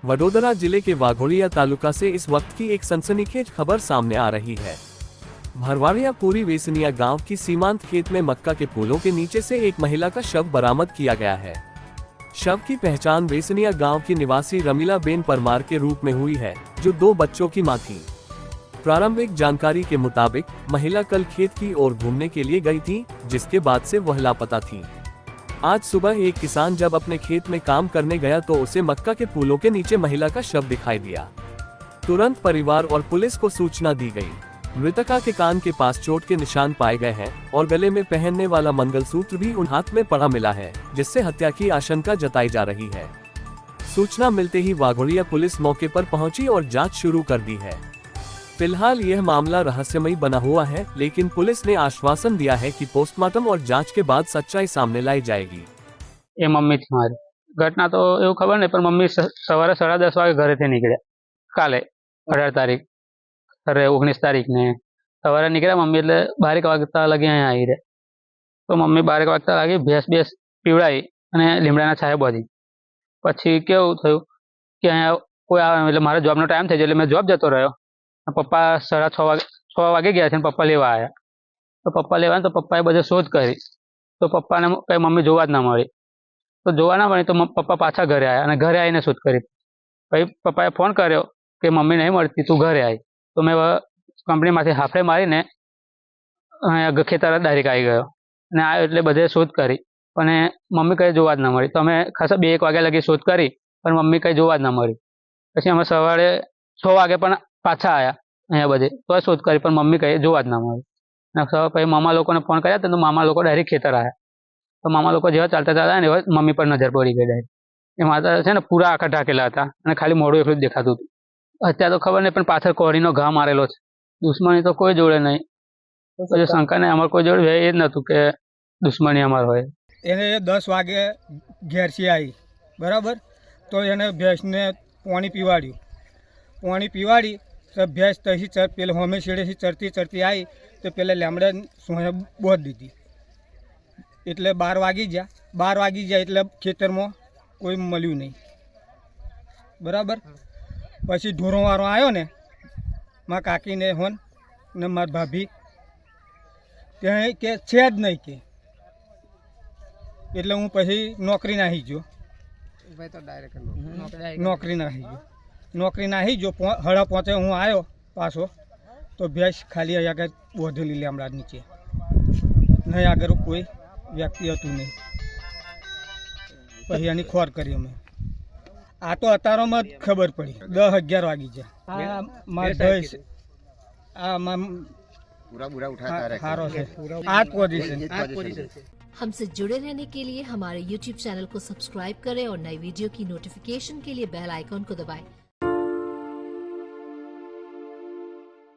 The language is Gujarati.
वडोदरा जिले के वाघोड़िया तालुका से इस वक्त की एक सनसनीखेज खबर सामने आ रही है। भरवाड़िया पूरी वेसनिया गांव की सीमांत खेत में मक्का के फूलों के नीचे से एक महिला का शव बरामद किया गया है। शव की पहचान वेसनिया गांव की निवासी रमीला बेन परमार के रूप में हुई है, जो 2 बच्चों की मां थी। प्रारंभिक जानकारी के मुताबिक महिला कल खेत की ओर घूमने के लिए गई थी, जिसके बाद से वह लापता थी। आज सुबह एक किसान जब अपने खेत में काम करने गया तो उसे मक्का के फूलों के नीचे महिला का शव दिखाई दिया। तुरंत परिवार और पुलिस को सूचना दी गई। मृतका के कान के पास चोट के निशान पाए गए हैं और गले में पहनने वाला मंगलसूत्र भी उन हाथ में पड़ा मिला है, जिससे हत्या की आशंका जताई जा रही है। सूचना मिलते ही वाघोड़िया पुलिस मौके पर पहुंची और जांच शुरू कर दी है। फिलहाल यह मामला रहस्यमयी बना हुआ है, लेकिन पुलिस ने आश्वासन दिया है कि पोस्टमार्टम और जांच के बाद सच्चाई सामने लाई जाएगी। ये मम्मी थी मारी घटना तो एवं खबर नहीं, पर मम्मी सवारे 10:30 वागे घरे थी निकळ्या काले 18 तारीख अरे 19 तारीख ने सवारे निकळ्या मम्मी એટલે 12 વાગતા લગી અહીંયા આવી રે તો મમ્મી 12 વાગતા લાગી ભેંસ પીવડાવી અને લીમડાના છાયા બાંધી પછી કેવું થયું કે અહીંયા કોઈ આવે એટલે મારા જોબનો ટાઈમ થઈ ગયો એટલે મેં જોબ જતો રહ્યો। પપ્પા 6 વાગે ગયા છે, પપ્પા લેવા આવ્યા તો પપ્પા લેવા તો પપ્પાએ બધે શોધ કરી તો પપ્પાને કઈ મમ્મી જોવા જ ના મળી। તો જોવા ના મળી તો પપ્પા પાછા ઘરે આવ્યા અને ઘરે આવીને શોધ કરી। પછી પપ્પાએ ફોન કર્યો કે મમ્મી નહીં મળતી, તું ઘરે આવી। તો મેં કંપનીમાંથી હાફડે મારીને ખેતર ડાયરેક્ટ આવી ગયો અને આવ્યો એટલે બધે શોધ કરી પણ મમ્મી કંઈ જોવા જ ના મળી। તો અમે ખાસ 2-1 વાગ્યા લગી શોધ કરી પણ મમ્મી કંઈ જોવા જ ના મળી। પછી અમે સવારે 6 વાગે પણ પાછા આવ્યા અહીંયા બધે તો શોધ કરી પણ મમ્મી કંઈ જોવા જ ના મળી। પછી મામા લોકોને ફોન કર્યા તો મામા લોકો ડાયરેક્ટ ખેતર આવ્યા તો મામા લોકો જેવા ચાલતા ચાલતા ને મમ્મી પર નજર પડી ગઈ ડાયરેક્ટ। એ માતા છે ને પૂરા આખા ઢાંકેલા હતા અને ખાલી મોઢું એટલું જ દેખાતું હતું। અત્યારે તો ખબર નહીં પણ પાછળ કોળીનો ઘા મારેલો છે। દુશ્મની તો કોઈ જોડે નહીં, પછી શંકા ને અમારે કોઈ જોડે એ જ નહોતું કે દુશ્મની અમાર હોય। એને 10 વાગે ઘેરથી આવી બરાબર, તો એને ભેંસને પાણી પીવાડી તો ભેંસ તથી પેલે હોમે છેડેથી ચરતી આવી તો પેલા લેમડા સોને બોધ દીધી એટલે 12 વાગી ગયા એટલે ખેતરમાં કોઈ મળ્યું નહીં બરાબર। પછી ઢોરોવાળો આવ્યો ને મારા કાકીને હોન ને મારા ભાભી ત્યાં કે છે જ નહીં કે એટલે હું પછી નોકરી નાહી ગયો। નોકરી નાહી ગયો 5:30 હું આવ્યો પાછો તો ભેંસ ખાલી આગળ બોધેલી લેમડા નીચે, નહીં આગળ કોઈ વ્યક્તિ હતું નહીં। પછી એની ખોર કરી અમે। આ તો અતારોમાં જ ખબર પડી 10-11 વાગી જાય। મારા ભેંસ पूरा उठाता आज पोजीशन। हमसे जुड़े रहने के लिए हमारे YouTube चैनल को सब्सक्राइब करें और नई वीडियो की नोटिफिकेशन के लिए बेल आइकॉन को दबाएं।